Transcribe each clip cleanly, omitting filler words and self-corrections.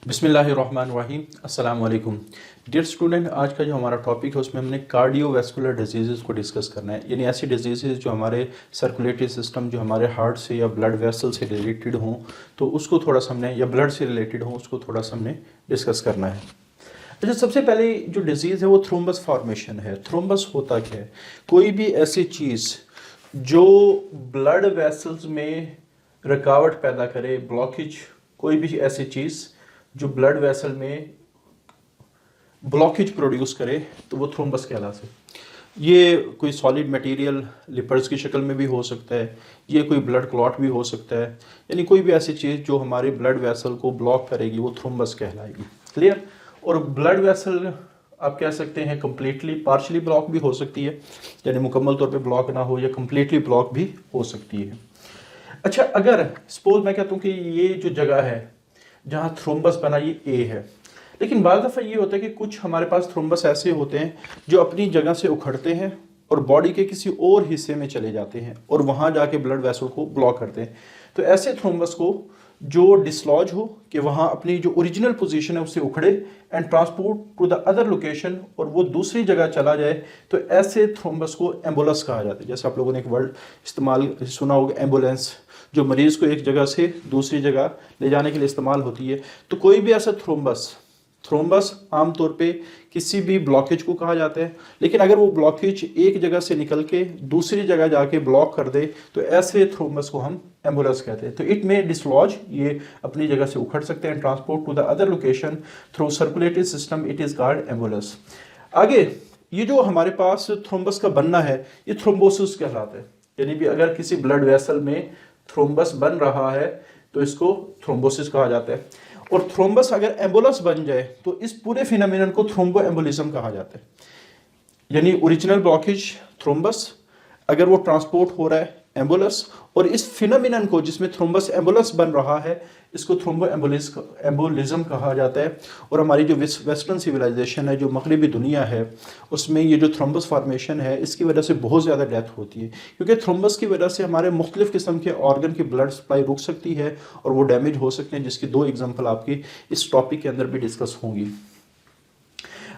बिस्मिल्लाहिर्रहमानिर्रहीम अस्सलाम वालेकुम डियर स्टूडेंट। आज का जो हमारा टॉपिक है उसमें हमने कार्डियोवैस्कुलर डिजीज़ को डिस्कस करना है, यानी ऐसी डिजीज़ जो हमारे सर्कुलेटरी सिस्टम, जो हमारे हार्ट से या ब्लड वेसल से रिलेटेड हों, तो उसको थोड़ा सा हमने, या ब्लड से रिलेटेड हों, उसको थोड़ा सा हमने डिस्कस करना है। अच्छा, सबसे पहले जो डिजीज़ है वो थ्रोम्बस फॉर्मेशन है। थ्रोम्बस होता क्या है? कोई भी ऐसी चीज़ जो ब्लड वेसल्स में रुकावट पैदा करे, ब्लॉकेज, कोई भी ऐसी चीज़ जो ब्लड वेसल में ब्लॉकेज प्रोड्यूस करे तो वो थ्रोम्बस कहलाता है। ये कोई सॉलिड मटेरियल लिपर्स की शक्ल में भी हो सकता है, ये कोई ब्लड क्लॉट भी हो सकता है, यानी कोई भी ऐसी चीज़ जो हमारे ब्लड वेसल को ब्लॉक करेगी वो थ्रोम्बस कहलाएगी। क्लियर? और ब्लड वेसल आप कह सकते हैं कम्प्लीटली, पार्शली ब्लॉक भी हो सकती है, यानी मुकम्मल तौर पे ब्लॉक ना हो, या कम्प्लीटली ब्लॉक भी हो सकती है। अच्छा, अगर सपोज मैं कहता हूँ कि ये जो जगह है जहाँ थ्रोम्बस बना ये ए है, लेकिन बाज़ दफ़ा ये होता है कि कुछ हमारे पास थ्रोम्बस ऐसे होते हैं जो अपनी जगह से उखड़ते हैं और बॉडी के किसी और हिस्से में चले जाते हैं और वहाँ जाके ब्लड वेसल को ब्लॉक करते हैं। तो ऐसे थ्रोम्बस को जो डिसलॉज हो, कि वहाँ अपनी जो ओरिजिनल पोजीशन है उससे उखड़े and transport to the other location, और वो दूसरी जगह चला जाए, तो ऐसे थ्रोम्बस को एम्बुलस कहा जाता है। जैसे आप लोगों ने एक वर्ड इस्तेमाल सुना होगा, एम्बुलेंस, जो मरीज़ को एक जगह से दूसरी जगह ले जाने के लिए इस्तेमाल होती है। तो कोई भी ऐसा थ्रोम्बस आमतौर पे किसी भी ब्लॉकेज को कहा जाता है, लेकिन अगर वो ब्लॉकेज एक जगह से निकल के दूसरी जगह जाके ब्लॉक कर दे तो ऐसे थ्रोम्बस को हम एम्बुलस कहते हैं। तो इट में डिसलॉज, ये अपनी जगह से उखड़ सकते हैं, transport to the other location through circulatory system, it is called embolus. आगे ये जो हमारे पास थ्रोम्बस का बनना है ये थ्रोम्बोसिस कहलाता है, यानी भी अगर किसी ब्लड वेसल में थ्रोम्बस बन रहा है तो इसको थ्रोम्बोसिस कहा जाता है। और थ्रोम्बस अगर एम्बुलस बन जाए तो इस पूरे फिनोमिनन को थ्रोम्बो एम्बोलिज्म कहा जाता है। यानी ओरिजिनल ब्लॉकेज थ्रोम्बस, अगर वो ट्रांसपोर्ट हो रहा है एम्बुलस, और इस फिनोमिनन को जिसमें थ्रोम्बस एम्बुलस बन रहा है इसको थ्रोम्बो एम्बोलिज्म कहा जाता है। और हमारी जो वेस्टर्न सिविलाइजेशन है, जो मगरबी दुनिया है, उसमें ये जो थ्रोम्बस फॉर्मेशन है इसकी वजह से बहुत ज़्यादा डेथ होती है, क्योंकि थ्रोम्बस की वजह से हमारे मुख्तलिफ किस्म के ऑर्गन की ब्लड सप्लाई रुक सकती है और वो डैमेज हो सकते हैं, जिसकी 2 एग्जाम्पल आपकी इस टॉपिक के अंदर भी डिस्कस होंगी।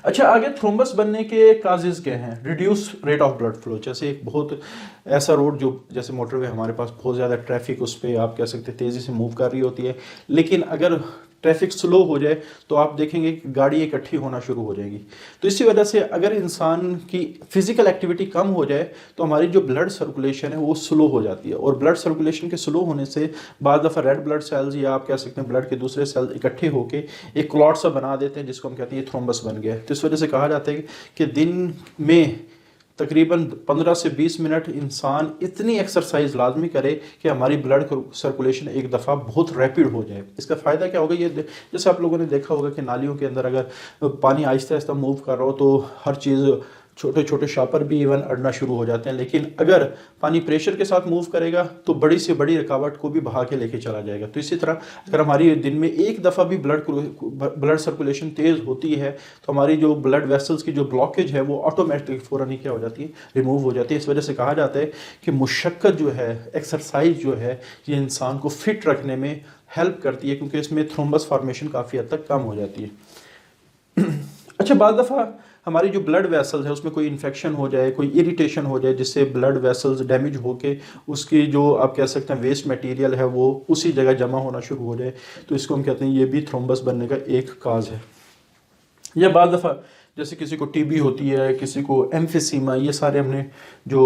अच्छा, आगे थ्रोम्बस बनने के काजेज क्या हैं? Reduce rate of blood flow. जैसे एक बहुत ऐसा रोड, जो जैसे मोटरवे हमारे पास बहुत ज़्यादा ट्रैफिक उस पर आप कह सकते हैं तेज़ी से मूव कर रही होती है, लेकिन अगर ट्रैफिक स्लो हो जाए तो आप देखेंगे कि गाड़ी इकट्ठी होना शुरू हो जाएगी। तो इसी वजह से अगर इंसान की फिजिकल एक्टिविटी कम हो जाए तो हमारी जो ब्लड सर्कुलेशन है वो स्लो हो जाती है, और ब्लड सर्कुलेशन के स्लो होने से बाद दफ़ा रेड ब्लड सेल्स, या आप कह सकते हैं ब्लड के दूसरे सेल्स इकट्ठे होकर एक क्लॉट सा बना देते हैं, जिसको हम कहते हैं थ्रोम्बस बन गया। तो इस वजह से कहा जाता है कि दिन में तकरीबन 15 से 20 मिनट इंसान इतनी एक्सरसाइज लाजमी करे कि हमारी ब्लड सर्कुलेशन एक दफ़ा बहुत रैपिड हो जाए। इसका फ़ायदा क्या होगा? ये जैसे आप लोगों ने देखा होगा कि नालियों के अंदर अगर पानी आहिस्ता आहिस्ता मूव कर रहा हो तो हर चीज़, छोटे छोटे शापर भी इवन अड़ना शुरू हो जाते हैं, लेकिन अगर पानी प्रेशर के साथ मूव करेगा तो बड़ी से बड़ी रुकावट को भी बहा के लेके चला जाएगा। तो इसी तरह अगर हमारी दिन में एक दफ़ा भी ब्लड सर्कुलेशन तेज़ होती है तो हमारी जो ब्लड वेसल्स की जो ब्लॉकेज है वो ऑटोमेटिक फ़ौरन ही क्या हो जाती है, रिमूव हो जाती है। इस वजह से कहा जाता है कि मुशक्क़त जो है, एक्सरसाइज जो है, ये इंसान को फिट रखने में हेल्प करती है, क्योंकि इसमें थ्रोम्बस फॉर्मेशन काफ़ी हद तक कम हो जाती है। अच्छा, बाद दफ़ा हमारी जो ब्लड वेसल्स है उसमें कोई इन्फेक्शन हो जाए, कोई इरिटेशन हो जाए, जिससे ब्लड वेसल्स डैमेज होके उसकी जो आप कह सकते हैं वेस्ट मटेरियल है वो उसी जगह जमा होना शुरू हो जाए, तो इसको हम कहते हैं ये भी थ्रोम्बस बनने का एक काज है। या बाद दफ़ा जैसे किसी को टीबी होती है, किसी को एम्फिसीमा, ये सारे हमने जो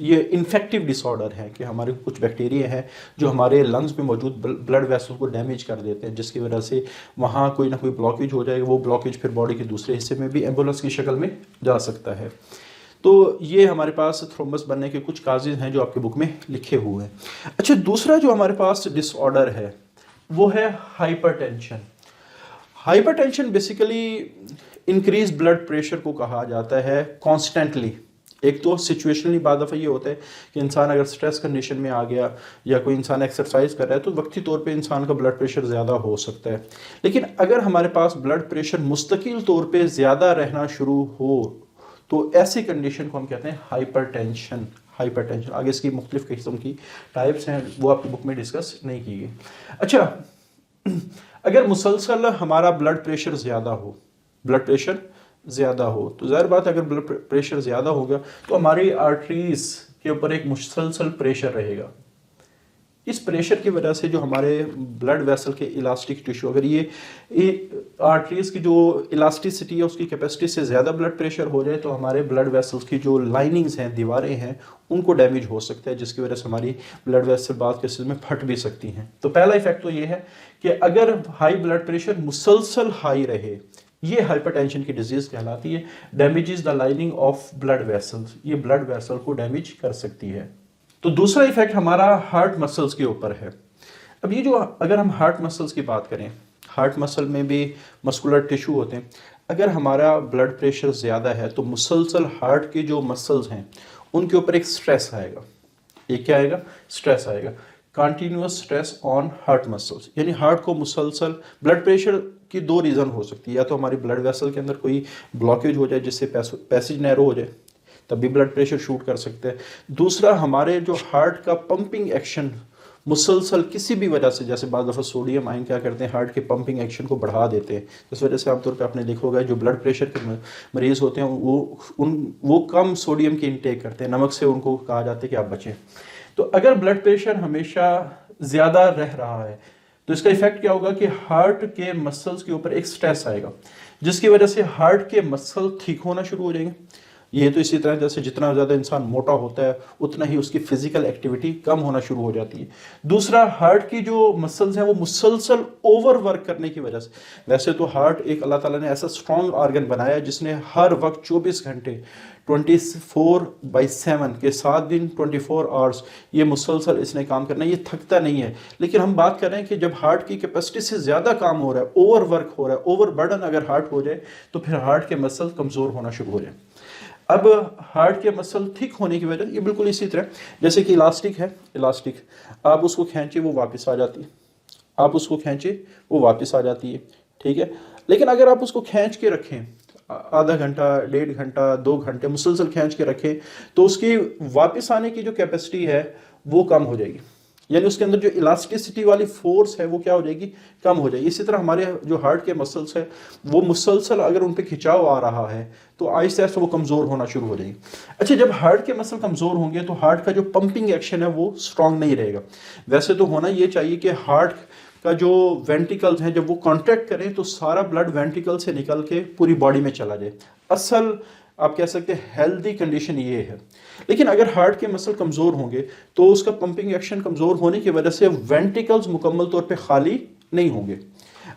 ये इन्फेक्टिव डिसऑर्डर है कि हमारे कुछ बैक्टीरिया हैं जो हमारे लंग्स में मौजूद ब्लड वेसल को डैमेज कर देते हैं, जिसकी वजह से वहाँ कोई ना कोई ब्लॉकेज हो जाएगा। वो ब्लॉकेज फिर बॉडी के दूसरे हिस्से में भी एम्बुलेंस की शक्ल में जा सकता है। तो ये हमारे पास थ्रोम्बस बनने के कुछ काजेज हैं जो आपके बुक में लिखे हुए हैं। अच्छा, दूसरा जो हमारे पास डिसऑर्डर है वो है hypertension. Hypertension basically increase blood pressure को कहा जाता है कॉन्स्टेंटली। एक तो सिचुएशनली बाद दफ़ा ये होता है कि इंसान अगर स्ट्रेस कंडीशन में आ गया या कोई इंसान एक्सरसाइज कर रहा है तो वक्ती तौर पे इंसान का ब्लड प्रेशर ज़्यादा हो सकता है। लेकिन अगर हमारे पास ब्लड प्रेशर मुस्तकिल तौर पे ज़्यादा रहना शुरू हो तो ऐसी कंडीशन को हम कहते हैं हाइपरटेंशन। हाइपरटेंशन आगे इसकी मुख्तलिफ किस्म की टाइप्स हैं, वो आपकी बुक में डिस्कस नहीं की गई। अच्छा, अगर मुसलसल हमारा ब्लड प्रेशर ज़्यादा हो तो जाहिर बात है, अगर ब्लड प्रेशर ज़्यादा होगा तो हमारी आर्टरीज के ऊपर एक मुसलसल प्रेशर रहेगा। इस प्रेशर की वजह से जो हमारे ब्लड वेसल के इलास्टिक टिश्यू, अगर ये आर्टरीज की जो इलास्टिसिटी है उसकी कैपेसिटी से ज़्यादा ब्लड प्रेशर हो जाए तो हमारे ब्लड वेसल्स की जो लाइनिंग्स हैं, दीवारें हैं, उनको डैमेज हो सकता है, जिसकी वजह से हमारी ब्लड वेसल बाद केसेस में फट भी सकती हैं। तो पहला इफेक्ट तो ये है कि अगर हाई ब्लड प्रेशर मुसलसल हाई रहे, ये हाइपरटेंशन की डिजीज कहलाती है। Damages the lining of blood vessels, ये ब्लड वेसल को डैमेज कर सकती है। तो दूसरा इफेक्ट हमारा हार्ट मसल्स के ऊपर है। अब ये जो, अगर हम हार्ट मसल्स की बात करें, हार्ट मसल में भी मस्कुलर टिश्यू होते हैं। अगर हमारा ब्लड प्रेशर ज़्यादा है तो मुसलसल हार्ट के जो मसल्स हैं उनके ऊपर एक स्ट्रेस आएगा। ये क्या आएगा? स्ट्रेस आएगा, continuous stress on heart muscles. यानी हार्ट को मुसलसल, ब्लड प्रेशर की दो रीज़न हो सकती है, या तो हमारी ब्लड वेसल के अंदर कोई ब्लॉकेज हो जाए जिससे पैसेज नैरो हो जाए, तब भी ब्लड प्रेशर शूट कर सकते हैं। दूसरा, हमारे जो हार्ट का पंपिंग एक्शन मुसलसल किसी भी वजह से, जैसे बाद दफ़ा सोडियम आयन क्या करते हैं, हार्ट के पंपिंग एक्शन को बढ़ा देते हैं। इस वजह से आमतौर पर आपने देखा होगा जो ब्लड प्रेशर के मरीज़ होते हैं वो कम सोडियम की इनटेक करते हैं, नमक से उनको कहा जाता है कि आप बचें। तो अगर ब्लड प्रेशर हमेशा ज़्यादा रह रहा है तो इसका इफेक्ट क्या होगा कि हार्ट के मसल्स के ऊपर एक स्ट्रेस आएगा, जिसकी वजह से हार्ट के मसल ठीक होना शुरू हो जाएंगे। ये तो इसी तरह जैसे जितना ज़्यादा इंसान मोटा होता है उतना ही उसकी फिजिकल एक्टिविटी कम होना शुरू हो जाती है। दूसरा, हार्ट की जो मसल्स हैं वो मुसलसल ओवर वर्क करने की वजह से, वैसे तो हार्ट एक अल्लाह ताला ने ऐसा स्ट्रॉन्ग ऑर्गन बनाया जिसने हर वक्त 24 घंटे 24/7 के 7 दिन 24 आवर्स ये मुसलसल इसने काम करना है, ये थकता नहीं है। लेकिन हम बात कर रहे हैं कि जब हार्ट की कैपेसिटी से ज़्यादा काम हो रहा है, ओवर वर्क हो रहा है, ओवर बर्डन अगर हार्ट हो जाए तो फिर हार्ट के मसल कमज़ोर होना शुरू हो जाए। अब हार्ट के मसल ठीक होने की वजह, ये बिल्कुल इसी तरह जैसे कि इलास्टिक है, इलास्टिक आप उसको खींचे वो वापस आ जाती है, आप उसको खींचे वो वापस आ जाती है, ठीक है। लेकिन अगर आप उसको खींच के रखें आधा घंटा, 1.5 घंटा, 2 घंटे मुसलसल खींच के रखें तो उसकी वापस आने की जो कैपेसिटी है वो कम हो जाएगी। यानी उसके अंदर जो इलास्टिसिटी वाली फोर्स है वो क्या हो जाएगी? कम हो जाएगी। इसी तरह हमारे जो हार्ट के मसल्स है वो मुसलसल अगर उन पे खिंचाव आ रहा है तो आहिस्ते आहिस्ते वो कमज़ोर होना शुरू हो जाएगी। अच्छा, जब हार्ट के मसल कमज़ोर होंगे तो हार्ट का जो पंपिंग एक्शन है वो स्ट्रांग नहीं रहेगा। वैसे तो होना ये चाहिए कि हार्ट का जो वेंट्रिकल्स हैं जब वो कॉन्ट्रैक्ट करें तो सारा ब्लड वेंट्रिकल से निकल के पूरी बॉडी में चला जाए। असल आप कह सकते हैं हेल्दी कंडीशन ये है। लेकिन अगर हार्ट के मसल कमज़ोर होंगे तो उसका पंपिंग एक्शन कमज़ोर होने की वजह से वेंट्रिकल्स मुकम्मल तौर पे खाली नहीं होंगे।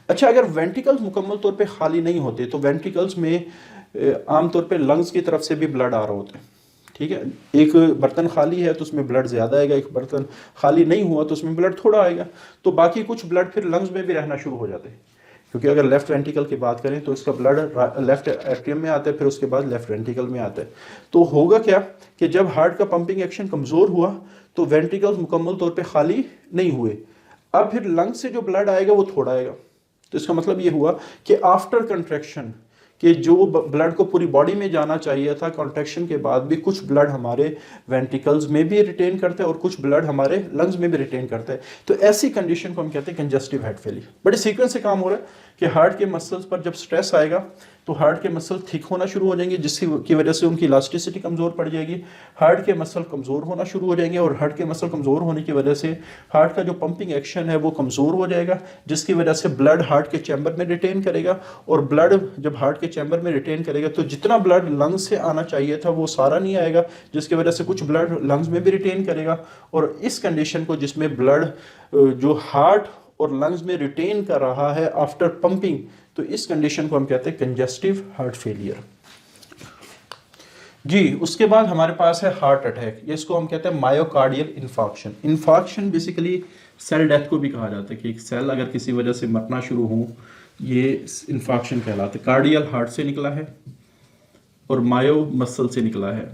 अच्छा, अगर वेंट्रिकल्स मुकम्मल तौर पे खाली नहीं होते तो वेंट्रिकल्स में आमतौर पे लंग्स की तरफ से भी ब्लड आ रहा होता है, ठीक है। एक बर्तन खाली है तो उसमें ब्लड ज़्यादा आएगा, एक बर्तन खाली नहीं हुआ तो उसमें ब्लड थोड़ा आएगा, तो बाकी कुछ ब्लड फिर लंग्स में भी रहना शुरू हो जाते हैं। क्योंकि अगर लेफ्ट वेंट्रिकल की बात करें तो इसका ब्लड लेफ्ट एट्रियम में आता है, फिर उसके बाद लेफ्ट वेंट्रिकल में आता है। तो होगा क्या कि जब हार्ट का पंपिंग एक्शन कमज़ोर हुआ तो वेंट्रिकल्स मुकम्मल तौर पे खाली नहीं हुए, अब फिर लंग्स से जो ब्लड आएगा वो थोड़ा आएगा। तो इसका मतलब ये हुआ कि आफ्टर कंट्रैक्शन कि जो ब्लड को पूरी बॉडी में जाना चाहिए था, कॉन्ट्रैक्शन के बाद भी कुछ ब्लड हमारे वेंट्रिकल्स में भी रिटेन करते हैं और कुछ ब्लड हमारे लंग्स में भी रिटेन करते हैं। तो ऐसी कंडीशन को हम कहते हैं कंजस्टिव हार्ट फेलियर। बड़े सीक्वेंस से काम हो रहा है कि हार्ट के मसल्स पर जब स्ट्रेस आएगा तो हार्ट के मसल ठीक होना शुरू हो जाएंगे, जिसकी वजह से उनकी इलास्टिसिटी कमज़ोर पड़ जाएगी, हार्ट के मसल कमज़ोर होना शुरू हो जाएंगे, और हार्ट के मसल कमज़ोर होने की वजह से हार्ट का जो पंपिंग एक्शन है वो कमज़ोर हो जाएगा, जिसकी वजह से ब्लड हार्ट के चैम्बर में रिटेन करेगा, और ब्लड जब हार्ट के चैम्बर में रिटेन करेगा तो जितना ब्लड लंग्स से आना चाहिए था वो सारा नहीं आएगा, जिसकी वजह से कुछ ब्लड लंग्स में भी रिटेन करेगा। और इस कंडीशन को, जिसमें ब्लड जो हार्ट और लंग्स में रिटेन कर रहा है आफ्टर पंपिंग, तो इस कंडीशन को हम कहते हैं कंजस्टिव हार्ट फेलियर। जी, उसके बाद हमारे पास है हार्ट अटैक। इसको हम कहते हैं myocardial infarction. Infarction basically cell death को भी कहा जाता है कि एक सेल अगर किसी वजह से मरना शुरू हो, ये इन्फार्क्शन कहलाता है। कार्डियल हार्ट से निकला है और मायो मसल से निकला है।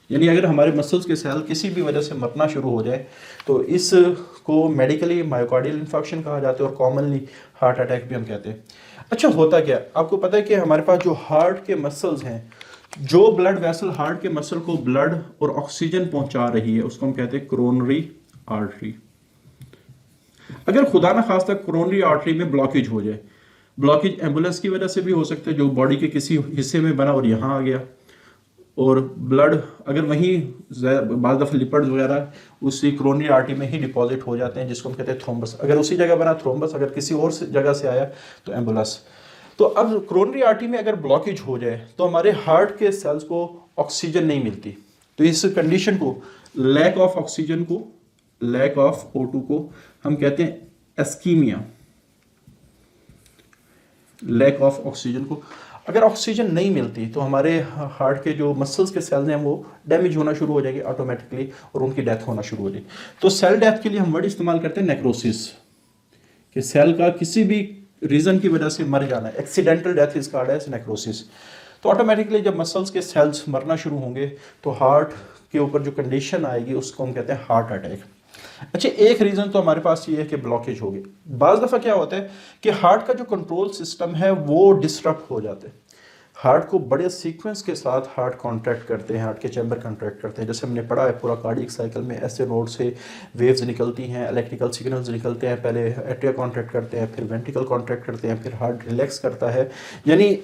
यानी अगर हमारे मसल्स के सेल किसी भी वजह से मरना शुरू हो जाए तो इसको मेडिकली मायोकार्डियल इन्फार्क्शन कहा जाता है और कॉमनली हार्ट अटैक भी हम कहते हैं। अच्छा, होता क्या, आपको पता है कि हमारे पास जो हार्ट के मसल्स हैं, जो ब्लड वेसल हार्ट के मसल को ब्लड और ऑक्सीजन पहुंचा रही है, उसको हम कहते हैं कोरोनरी आर्टरी। अगर खुदा ना खास्ता कोरोनरी आर्टरी में ब्लॉकेज हो जाए, ब्लॉकेज एम्बुलेंस की वजह से भी हो सकता है, जो बॉडी के किसी हिस्से में बना और यहाँ आ गया, और ब्लड अगर वहीं बाज़ दफ़ा लिपिड्स वगैरह उसी कोरोनरी आर्टरी में ही डिपॉजिट हो जाते हैं, जिसको हम कहते हैं थ्रोम्बस। अगर उसी जगह बना थ्रोम्बस, अगर किसी और जगह से आया तो एम्बुलस। तो अब कोरोनरी आर्टरी में अगर ब्लॉकेज हो जाए तो हमारे हार्ट के सेल्स को ऑक्सीजन नहीं मिलती। तो इस कंडीशन को, लैक ऑफ ऑक्सीजन को, लैक ऑफ O2 को हम कहते हैं एस्कीमिया। लैक ऑफ ऑक्सीजन को, अगर ऑक्सीजन नहीं मिलती तो हमारे हार्ट के जो मसल्स के सेल्स हैं वो डैमेज होना शुरू हो जाएंगे ऑटोमेटिकली, और उनकी डेथ होना शुरू हो जाएगी। तो सेल डेथ के लिए हम वर्ड इस्तेमाल करते हैं नेक्रोसिस, कि सेल का किसी भी रीजन की वजह से मर जाना, accidental death is called as necrosis. तो ऑटोमेटिकली जब मसल्स के सेल्स मरना शुरू होंगे तो हार्ट के ऊपर जो कंडीशन आएगी उसको हम कहते हैं हार्ट अटैक। अच्छा, एक रीज़न तो हमारे पास ये है कि ब्लॉकेज हो गई। बाज़ दफ़ा क्या होता है कि हार्ट का जो कंट्रोल सिस्टम है वो डिस्टर्ब हो जाते हैं। हार्ट को बड़े सीक्वेंस के साथ हार्ट कॉन्ट्रैक्ट करते हैं, हार्ट के चैम्बर कॉन्ट्रैक्ट करते हैं। जैसे हमने पढ़ा है पूरा कार्डियक साइकिल में ऐसे नोड से वेव्स निकलती हैं, इलेक्ट्रिकल सिग्नल्स निकलते हैं। पहले एट्रिया कॉन्ट्रैक्ट करते हैं, फिर वेंट्रिकल कॉन्ट्रैक्ट करते हैं, फिर हार्ट रिलैक्स करता है। यानी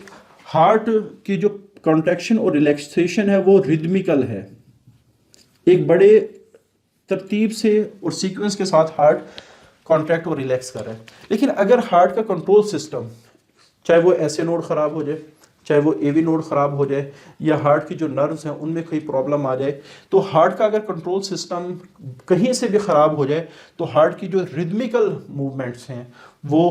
हार्ट की जो कॉन्ट्रैक्शन और रिलैक्सेशन है वो रिदमिकल है, एक बड़े तरतीब से और सीक्वेंस के साथ हार्ट कॉन्ट्रैक्ट और रिलैक्स कर रहा है। लेकिन अगर हार्ट का कंट्रोल सिस्टम, चाहे वो ऐसे नोड ख़राब हो जाए, चाहे वो एवी नोड ख़राब हो जाए, या हार्ट की जो नर्व्स हैं उनमें कोई प्रॉब्लम आ जाए, तो हार्ट का अगर कंट्रोल सिस्टम कहीं से भी ख़राब हो जाए तो हार्ट की जो रिदमिकल मूवमेंट्स हैं वो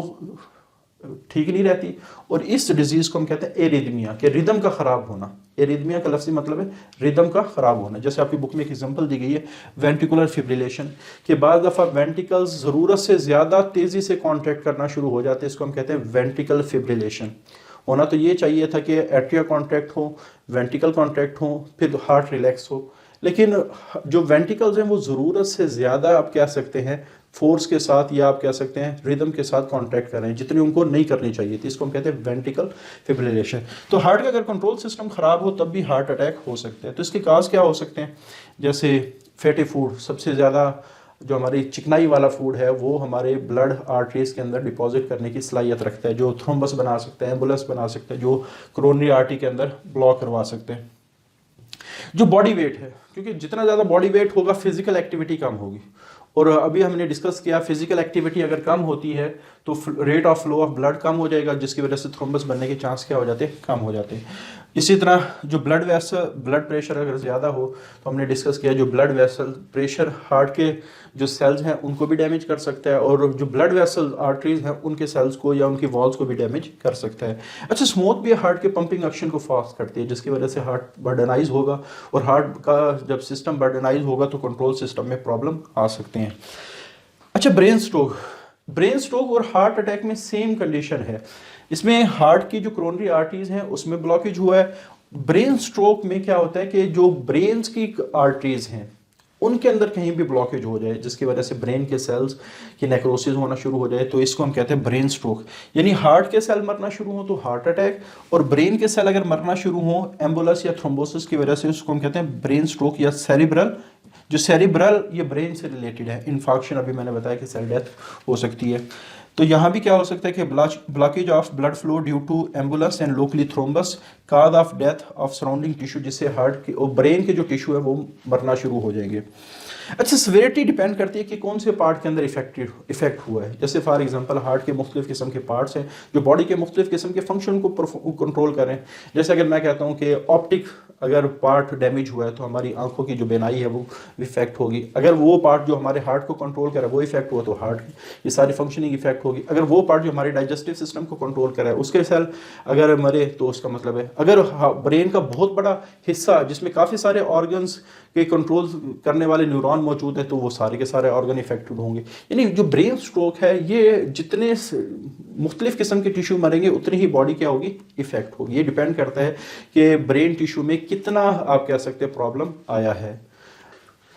ठीक नहीं रहती, और इस डिजीज़ को हम कहते हैं एरिदमिया, के रिदम का ख़राब होना। एरिदमिया का लफ्ज़ी मतलब है रिदम का ख़राब होना। जैसे आपकी बुक में एक एग्जांपल दी गई है वेंट्रिकुलर फिब्रिलेशन, के बाद दफ़ा वेंट्रिकल्स ज़रूरत से ज़्यादा तेज़ी से कॉन्ट्रैक्ट करना शुरू हो जाते हैं, इसको हम कहते हैं वेंट्रिकल फिब्रिलेशन। होना तो ये चाहिए था कि एट्रिया कॉन्ट्रैक्ट हो, वेंट्रिकल कॉन्ट्रैक्ट हो, फिर हार्ट रिलैक्स हो, लेकिन जो वेंट्रिकल्स हैं वो ज़रूरत से ज़्यादा आप कह सकते हैं फोर्स के साथ, या आप कह सकते हैं रिदम के साथ कॉन्ट्रैक्ट कर रहे हैं जितनी उनको नहीं करनी चाहिए थी। इसको हम कहते हैं वेंट्रिकल फिब्रिलेशन। तो हार्ट का अगर कंट्रोल सिस्टम ख़राब हो तब भी हार्ट अटैक हो सकते हैं। तो इसके काज क्या हो सकते हैं? जैसे फैटी फूड, सबसे ज़्यादा जो हमारी चिकनाई वाला फूड है वो हमारे ब्लड आर्टरीज के अंदर डिपॉजिट करने की सलाहियत रखता है, जो थ्रोम्बस बना सकते हैं, एम्बुलस बना सकते हैं, जो कोरोनरी आर्टरी के अंदर ब्लॉक करवा सकते हैं। जो बॉडी वेट है, क्योंकि जितना ज़्यादा बॉडी वेट होगा फिजिकल एक्टिविटी कम होगी, और अभी हमने डिस्कस किया फिजिकल एक्टिविटी अगर कम होती है तो rate of flow of blood कम हो जाएगा, जिसकी वजह से थ्रोम्बस बनने के चांस क्या हो जाते हैं? कम हो जाते हैं। इसी तरह जो ब्लड प्रेशर अगर ज़्यादा हो तो हमने डिस्कस किया जो ब्लड वेसल प्रेशर हार्ट के जो सेल्स हैं उनको भी डैमेज कर सकता है, और जो ब्लड वेसल आर्टरीज हैं उनके सेल्स को या उनकी वॉल्स को भी डैमेज कर सकता है। अच्छा, स्मोक भी हार्ट के पंपिंग एक्शन को फास्ट करती है, जिसकी वजह से हार्ट बर्डनाइज होगा, और हार्ट का जब सिस्टम बर्डनाइज होगा तो कंट्रोल सिस्टम में प्रॉब्लम आ सकते हैं। अच्छा, ब्रेन स्ट्रोक और हार्ट अटैक में सेम कंडीशन है। इसमें हार्ट की जो कोरोनरी आर्टरीज हैं उसमें ब्लॉकेज हुआ है। ब्रेन स्ट्रोक में क्या होता है कि जो ब्रेन्स की आर्टरीज हैं उनके अंदर कहीं भी ब्लॉकेज हो जाए, जिसकी वजह से ब्रेन के सेल्स की नेक्रोसिस होना शुरू हो जाए, तो इसको हम कहते हैं ब्रेन स्ट्रोक। यानी हार्ट के सेल मरना शुरू हो तो हार्ट अटैक, और ब्रेन के सेल अगर मरना शुरू हो एम्बुलस या थ्रोम्बोसिस की वजह से उसको हम कहते हैं ब्रेन स्ट्रोक या सेरिब्रल। जो सेरिब्रल ये ब्रेन से रिलेटेड है। इन्फाक्शन अभी मैंने बताया कि सेल डेथ हो सकती है। तो यहाँ भी क्या हो सकता है कि blockage of blood flow due to embolus and locally thrombus cause of death of surrounding tissue, जिससे हार्ट के और ब्रेन के जो टिश्यू है वो मरना शुरू हो जाएंगे। अच्छा, सिवियरिटी डिपेंड करती है कि कौन से पार्ट के अंदर इफेक्ट हुआ है। जैसे फॉर एग्जांपल हार्ट के मुख्तलिफ किस्म के पार्ट्स हैं जो बॉडी के मुख्तलिफ किस्म के फंक्शन को कंट्रोल करें। जैसे अगर मैं कहता हूँ कि ऑप्टिक अगर पार्ट डैमेज हुआ है तो हमारी आंखों की जो बेनाई है वो इफेक्ट होगी। अगर वो पार्ट जो हमारे हार्ट को कंट्रोल करे वो इफेक्ट हुआ तो हार्ट की ये सारी फंक्शनिंग इफेक्ट होगी। अगर वो पार्ट जो हमारे डाइजेस्टिव सिस्टम को कंट्रोल करे उसके सेल अगर मरे तो उसका मतलब है। अगर ब्रेन का बहुत बड़ा हिस्सा जिसमें काफ़ी सारे ऑर्गन्स के कंट्रोल करने वाले न्यूरॉन मौजूद है तो वो सारे के सारे ऑर्गन इफेक्टेड होंगे। यानी जो ब्रेन स्ट्रोक है ये जितने मुख्तलिफ किस्म के टिश्यू मरेंगे उतनी ही बॉडी क्या होगी? इफेक्ट होगी। ये डिपेंड करता है कि ब्रेन टिश्यू में कितना आप कह सकते हैं प्रॉब्लम आया है।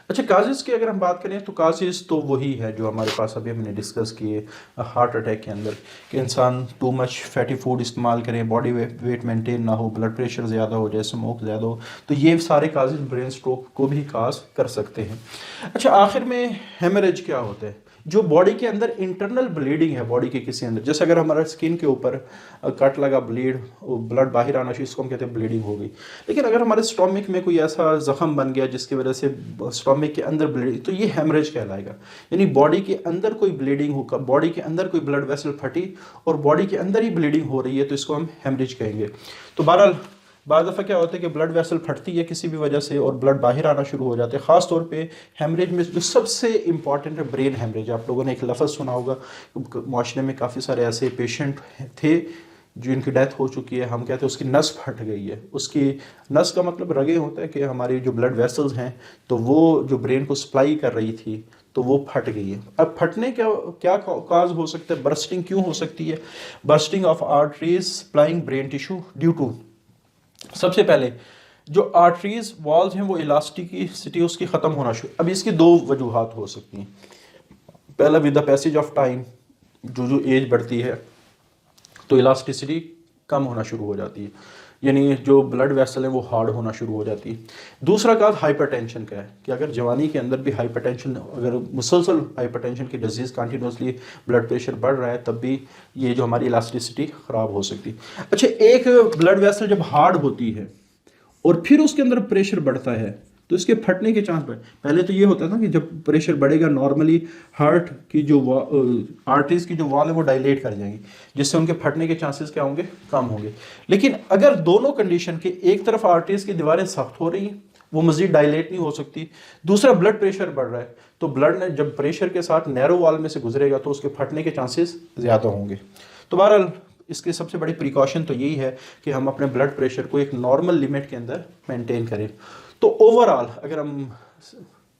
अच्छा, काजेज़ की अगर हम बात करें तो काजेज़ तो वही है जो हमारे पास अभी हमने डिस्कस किए हार्ट अटैक के अंदर, कि इंसान टू मच फैटी फूड इस्तेमाल करें, बॉडी वेट मेंटेन ना हो, ब्लड प्रेशर ज़्यादा हो जाए, स्मोक ज़्यादा हो, तो ये सारे काजेज़ ब्रेन स्ट्रोक को भी काज कर सकते हैं। अच्छा, आखिर में हेमरेज क्या होता है? जो बॉडी के अंदर इंटरनल ब्लीडिंग है बॉडी के किसी अंदर, जैसे अगर हमारा स्किन के ऊपर कट लगा, ब्लड बाहर आना चाहिए, इसको हम कहते हैं ब्लीडिंग हो गई। लेकिन अगर हमारे स्टोमिक में कोई ऐसा जख्म बन गया जिसकी वजह से स्टोमिक के अंदर ब्लीडिंग, तो ये हेमरेज कहलाएगा। यानी बॉडी के अंदर कोई ब्लीडिंग होगा, बॉडी के अंदर कोई ब्लड वेसल फटी और बॉडी के अंदर ही ब्लीडिंग हो रही है, तो इसको हम हेमरेज कहेंगे। तो बहरहाल बाद दफ़ा क्या होता है कि ब्लड वेसल फटती है किसी भी वजह से और ब्लड बाहर आना शुरू हो जाते हैं। ख़ास तौर पे हेमरेज में जो सबसे इंपॉर्टेंट है ब्रेन हेमरेज। आप लोगों ने एक लफ्ज़ सुना होगा, माशरे में काफ़ी सारे ऐसे पेशेंट थे जिनकी डेथ हो चुकी है, हम कहते हैं उसकी नस फट गई है। उसकी नस का मतलब रगे होता है कि हमारी जो ब्लड वेसल्स हैं तो वो जो ब्रेन को सप्लाई कर रही थी तो वो फट गई है। अब फटने क्या काज हो सकता है, बर्स्टिंग क्यों हो सकती है? Bursting of arteries supplying brain tissue due to, सबसे पहले जो आर्टरीज वॉल्स हैं वो इलास्टिसिटी उसकी ख़त्म होना शुरू। अब इसकी दो वजूहात हो सकती हैं। पहला, with the passage of time, जो एज बढ़ती है तो इलास्टिसिटी कम होना शुरू हो जाती है, यानी जो ब्लड वेसल है वो हार्ड होना शुरू हो जाती है। दूसरा काज हाइपरटेंशन का है कि अगर जवानी के अंदर भी हाइपरटेंशन, अगर मुसलसल हाइपरटेंशन की डिजीज़ कंटिन्यूसली ब्लड प्रेशर बढ़ रहा है, तब भी ये जो हमारी इलास्टिसिटी ख़राब हो सकती है। अच्छा, एक ब्लड वेसल जब हार्ड होती है और फिर उसके अंदर प्रेशर बढ़ता है तो इसके फटने के चांस बढ़े। पहले तो ये होता था कि जब प्रेशर बढ़ेगा नॉर्मली हार्ट की जो आर्टरीज की जो वॉल है वो डायलेट कर जाएंगी, जिससे उनके फटने के चांसेस क्या होंगे, कम होंगे। लेकिन अगर दोनों कंडीशन के, एक तरफ आर्टरीज की दीवारें सख्त हो रही हैं, वो मजीद डायलेट नहीं हो सकती, दूसरा ब्लड प्रेशर बढ़ रहा है, तो ब्लड ने जब प्रेशर के साथ नैरो वॉल में से गुजरेगा तो उसके फटने के चांसेस ज़्यादा होंगे। तो बहरहाल इसकी सबसे बड़ी प्रिकॉशन तो यही है कि हम अपने ब्लड प्रेशर को एक नॉर्मल लिमिट के अंदर मेंटेन करें। तो ओवरऑल अगर हम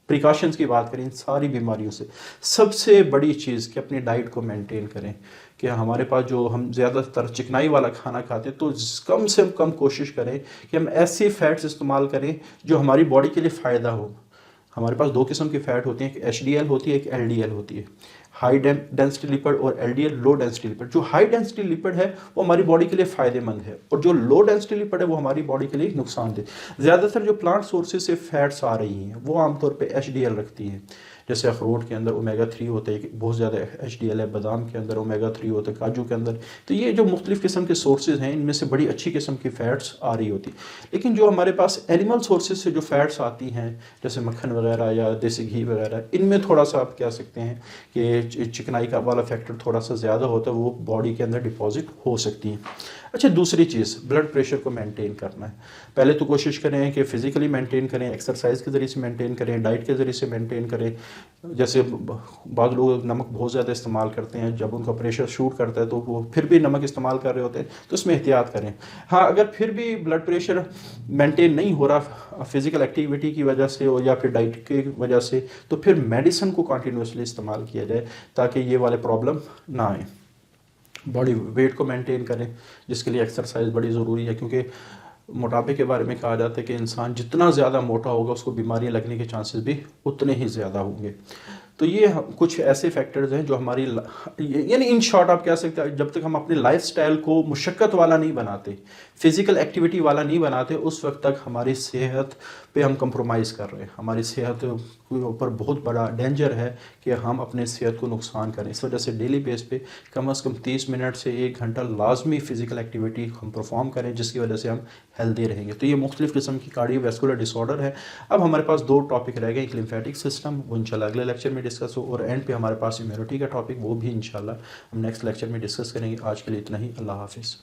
प्रिकॉशंस की बात करें इन सारी बीमारियों से, सबसे बड़ी चीज़ कि अपनी डाइट को मेंटेन करें। कि हमारे पास जो हम ज़्यादातर चिकनाई वाला खाना खाते हैं तो कम से कम कोशिश करें कि हम ऐसे फैट्स इस्तेमाल करें जो हमारी बॉडी के लिए फ़ायदा हो। हमारे पास दो किस्म की फ़ैट होती हैं, एक HDL होती है, एक LDL होती है, हाई डेंसिटी लिपिड, और LDL लो डेंसिटी लिपिड। जो हाई डेंसिटी लिपिड है वो हमारी बॉडी के लिए फ़ायदेमंद है और जो लो डेंसिटी लिपिड है वो हमारी बॉडी के लिए नुकसानदेह। ज़्यादातर जो प्लांट सोर्सेज से फैट्स आ रही हैं वो आमतौर पे HDL रखती हैं। जैसे अखरोट के अंदर ओमेगा 3 होता है, बहुत ज़्यादा HDL है, बादाम के अंदर ओमेगा 3 होता है, काजू के अंदर। तो ये जो मुख्तलिफ़ किस्म के सोर्सेज हैं इनमें से बड़ी अच्छी किस्म की फ़ैट्स आ रही होती। लेकिन जो हमारे पास एनिमल सोर्सेज से जो फ़ैट्स आती हैं जैसे मक्खन वगैरह या देसी घी वगैरह, इनमें थोड़ा सा आप कह सकते हैं कि चिकनाई का वाला फैक्टर थोड़ा सा ज़्यादा होता है, वो बॉडी के अंदर डिपॉजिट हो सकती हैं। अच्छा, दूसरी चीज़ ब्लड प्रेशर को मेंटेन करना है। पहले तो कोशिश करें कि फ़िज़िकली मेंटेन करें, एक्सरसाइज के ज़रिए से मेंटेन करें, डाइट के ज़रिए से मेंटेन करें। जैसे बाद लोग नमक बहुत ज़्यादा इस्तेमाल करते हैं, जब उनका प्रेशर शूट करता है तो वो फिर भी नमक इस्तेमाल कर रहे होते हैं, तो इसमें एहतियात करें। हाँ, अगर फिर भी ब्लड प्रेशर मेंटेन नहीं हो रहा फिज़िकल एक्टिविटी की वजह से या फिर डाइट की वजह से, तो फिर मेडिसिन को कंटिन्यूसली इस्तेमाल किया जाए ताकि ये वाले प्रॉब्लम ना आए। बॉडी वेट को मेंटेन करें, जिसके लिए एक्सरसाइज बड़ी ज़रूरी है, क्योंकि मोटापे के बारे में कहा जाता है कि इंसान जितना ज़्यादा मोटा होगा उसको बीमारियां लगने के चांसेस भी उतने ही ज़्यादा होंगे। तो ये कुछ ऐसे फैक्टर्स हैं जो हमारी, यानी इन शॉर्ट आप कह सकते हैं, जब तक हम अपने लाइफस्टाइल को मुशक्क़त वाला नहीं बनाते, फिज़िकल एक्टिविटी वाला नहीं बनाते, उस वक्त तक हमारी सेहत पे हम कंप्रोमाइज़ कर रहे हैं। हमारी सेहत के ऊपर बहुत बड़ा डेंजर है कि हम अपने सेहत को नुकसान करें। इस वजह से डेली बेस पे कम से कम 30 मिनट से 1 घंटा लाजमी फ़िज़िकल एक्टिविटी हम परफॉर्म करें, जिसकी वजह से हम हेल्दी रहेंगे। तो ये मुख्तलिफ़ किस्म की कार्डियोवैस्कुलर डिसऑर्डर है। अब हमारे पास 2 टॉपिक रह गए, एक लिम्फेटिक सिस्टम, वो इंशाल्लाह अगले लेक्चर में डिस्कस हो, और एंड पे हमारे पास इम्यूनिटी का टॉपिक, वो भी इंशाल्लाह हम नेक्स्ट लेक्चर में डिस्कस करेंगे। आज के लिए इतना ही, अल्लाह हाफिज़।